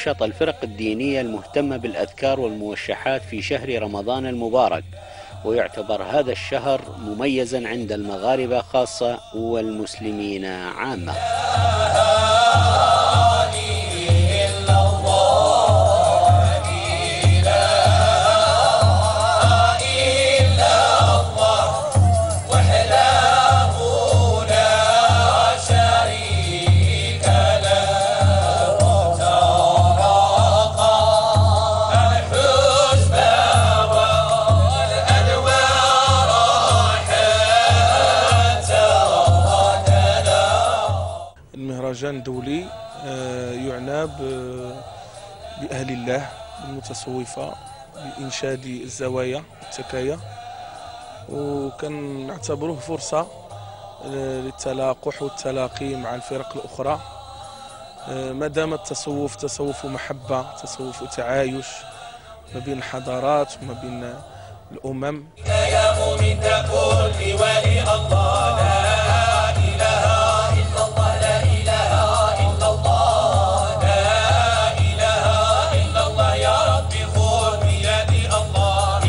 نشط الفرق الدينية المهتمة بالأذكار والموشحات في شهر رمضان المبارك، ويعتبر هذا الشهر مميزا عند المغاربة خاصة والمسلمين عامة. مهرجان دولي يعنى بأهل الله المتصوفة بإنشاد الزوايا والتكايا، وكان نعتبروه فرصة للتلاقح والتلاقي مع الفرق الأخرى، ما دام التصوف تصوف محبة، تصوف تعايش ما بين الحضارات وما بين الأمم. يا مؤمن تقول لولي الله لا إله إلا الله، لا إله إلا الله، لا إله إلا الله، يا ربي خذ بيدي الله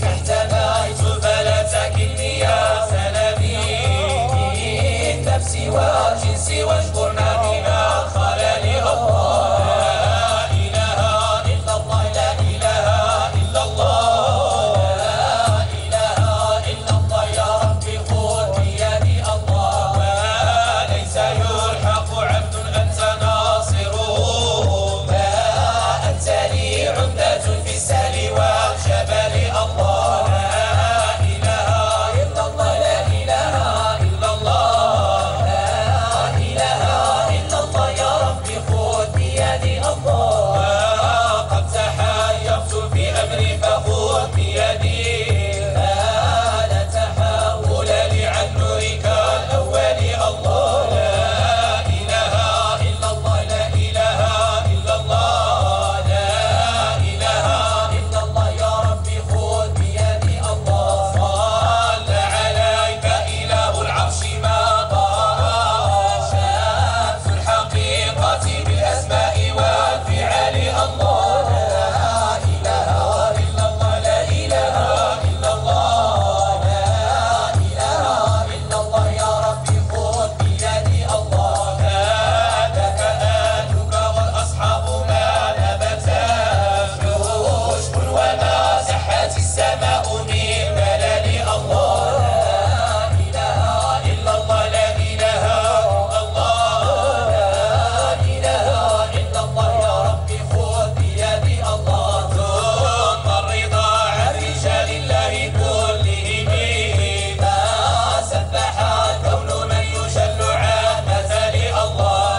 تحت بايت فلا تكلني يا سلامي من نفسي وجنسي واشكرنا بما خلاني الله. لا إله إلا الله، لا إله إلا الله، لا إله إلا الله، يا ربي خذ بيدي الله. وليس يلحق عبد أنت ناصره، ما أنت لي عمدة في السهل والجبل الله. لا إله إلا الله، لا إله إلا الله، لا إله إلا الله، يا ربي خذ بيدي الله. قد تحيرت في أمري فخذ بيدي، فلا تحول لي عن نورك الأول الله. لا إله إلا الله، لا إله إلا الله، لا إله إلا الله، يا ربي خذ بيدي الله. صلى عليك إله العرش ما ضاع، شمس الحقيقة بالأسماء والفعال الله. لا إله إلا الله، لا إله إلا الله، لا إله إلا الله، يا ربي خذ بيدي الله. هداك أهلك والأصحاب ما نبتا نشب وما سحت السماء من ملل الله. لا إله إلا الله، لا إله إلا الله، لا إله إلا الله، يا ربي خذ بيدي الله. ثم الرضا عن رجال الله كلهم ما سبح الكون من يجل عن مثل الله.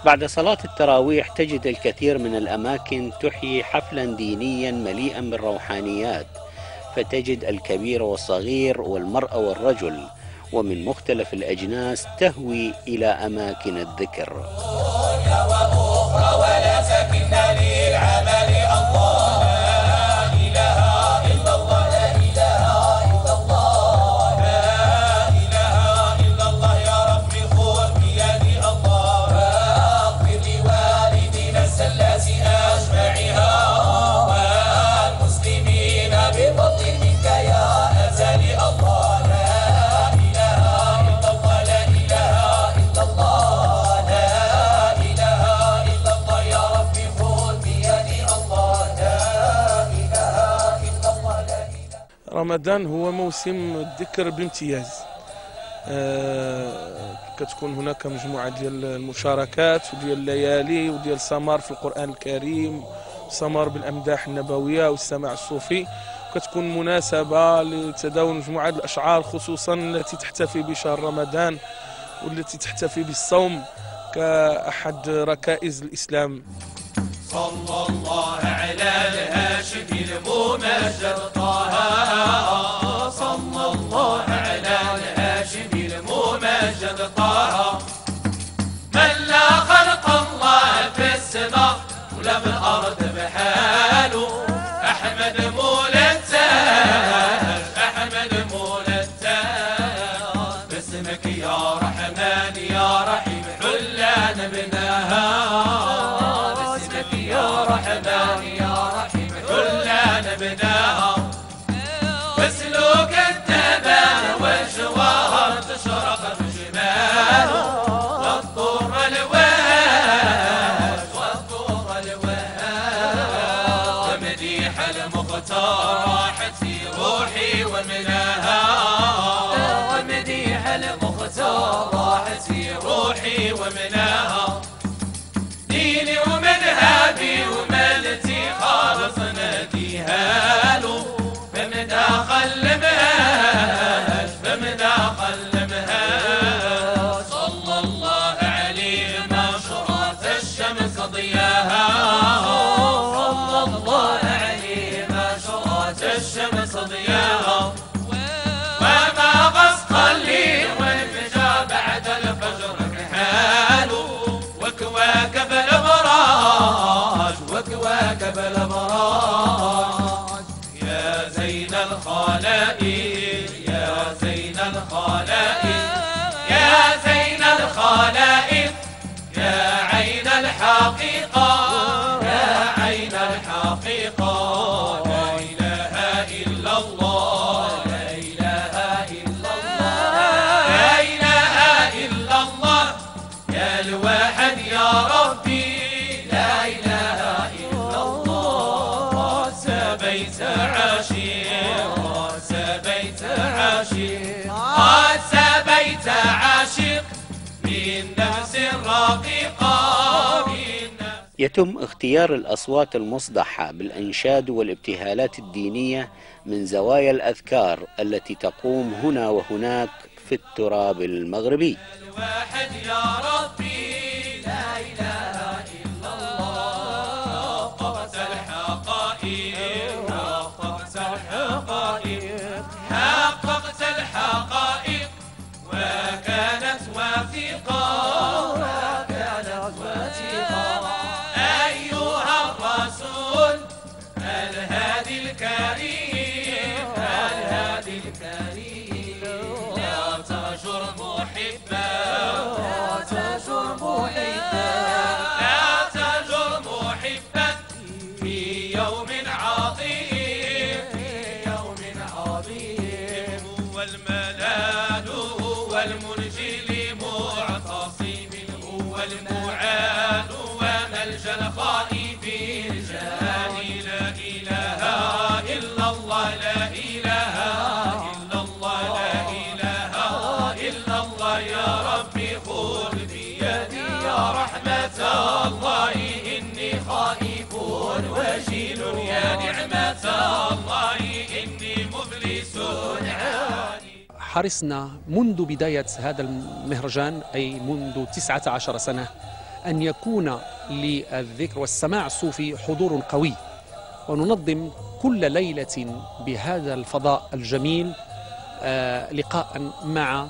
بعد صلاة التراويح تجد الكثير من الأماكن تحيي حفلا دينيا مليئا بالروحانيات، فتجد الكبير والصغير والمرأة والرجل ومن مختلف الأجناس تهوي إلى أماكن الذكر. دنيا وأخرى ولا تكلنا للعمل الله. لا إله إلا الله، لا إله إلا الله، لا إله إلا الله، يا ربي خذ بيدي الله. واغفر لوالدينا الزلات أجمعها والمسلمين بفضل منك يا أزلي الله. لا إله إلا الله، لا إله إلا الله، لا إله إلا الله، يا ربي خذ بيدي الله. لا إله إلا الله، لا إله. رمضان هو موسم الذكر بامتياز، كتكون هناك مجموعة ديال المشاركات وديال الليالي وديال السمر في القرآن الكريم، السمر بالأمداح النبوية والسماع الصوفي، كتكون مناسبة لتداول مجموعة الأشعار خصوصا التي تحتفي بشهر رمضان والتي تحتفي بالصوم كأحد ركائز الإسلام. صلى الله على الهاشمي الممجد طه، صلى الله على الهاشمي الممجد طه، من لا خلق الله في السماء ولا في الأرض بحاله. أحمد مولى التاج، أحمد مولى التاج، باسمك يا رحمن يا رحيم حلانا بنهار. وابناها بسلوك التبان والجواهر تشرق بجمال والطور الوهاج ومديح المختار راحت في روحي ومناها ومديح المختار راحت في روحي ومناها ديني ومذهبي وملتي خالص ناديها له بمداخل المهاج صلى الله عليه ما شرات الشمس ضياها صلى الله عليه ما شرات الشمس ضياها وما غسق الليل والفجر بعد الفجر رحاله وكواكب الابراج يا زين الخلائق يا زين الخلائق يا زين الخلائق يا عين الحقيقة يا عين الحقيقة لا إله إلا الله لا إله إلا الله لا إله إلا الله يا الواحد يا ربي لا إله إلا الله سبيت عاشق سبيت عاشق سبيت عاشق من نفس رقيقة يتم اختيار الأصوات المصدحة بالأنشاد والابتهالات الدينية من زوايا الأذكار التي تقوم هنا وهناك في التراب المغربي. الواحد يا ربي لا إله إلا الله حققت الحقائق حققت الحقائق حققت الحقائق وكانت واثقة أيها الرسول الهادي الكريم الهادي الكريم لا تجر محبا لا تجر محبا لا تجر محبا في يوم عظيم في يوم عظيم هو الملال هو المنجي لمعتصم هو المعان وملجا الخائفين الجاني لا إله إلا الله لا إله إلا الله لا إله إلا الله يا ربي خذ بيدي يا رحمة الله إني خائف وجيل يا نعمة الله إني مفلس عاني. حرصنا منذ بداية هذا المهرجان أي منذ 19 سنة أن يكون للذكر والسماع الصوفي حضور قوي، وننظم كل ليلة بهذا الفضاء الجميل لقاء مع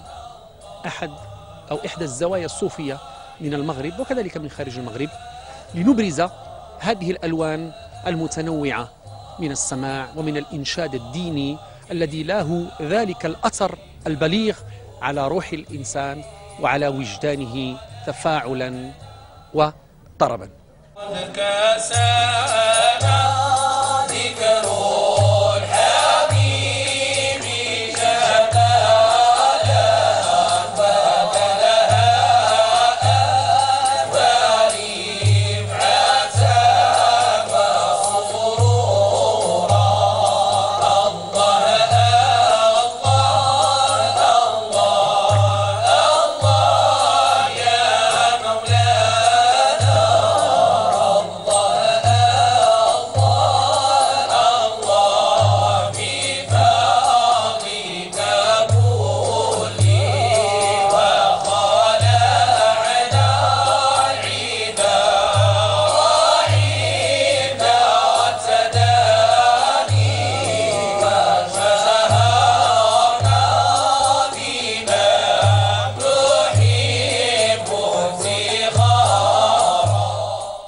إحدى الزوايا الصوفية من المغرب وكذلك من خارج المغرب لنبرز هذه الألوان المتنوعة من السماع ومن الإنشاد الديني الذي له ذلك الأثر البليغ على روح الإنسان وعلى وجدانه تفاعلا وطربا.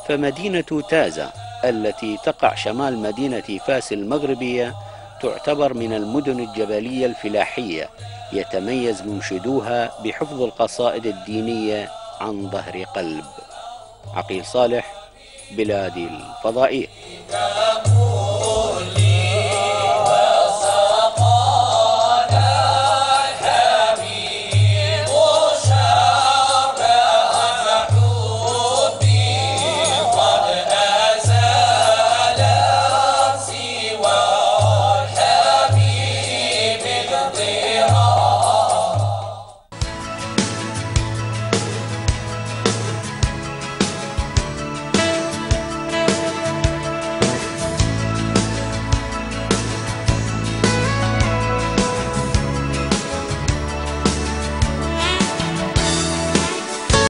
فمدينة تازة التي تقع شمال مدينة فاس المغربية تعتبر من المدن الجبلية الفلاحية، يتميز منشدوها بحفظ القصائد الدينية عن ظهر قلب. عقيل صالح، بلادي الفضائية.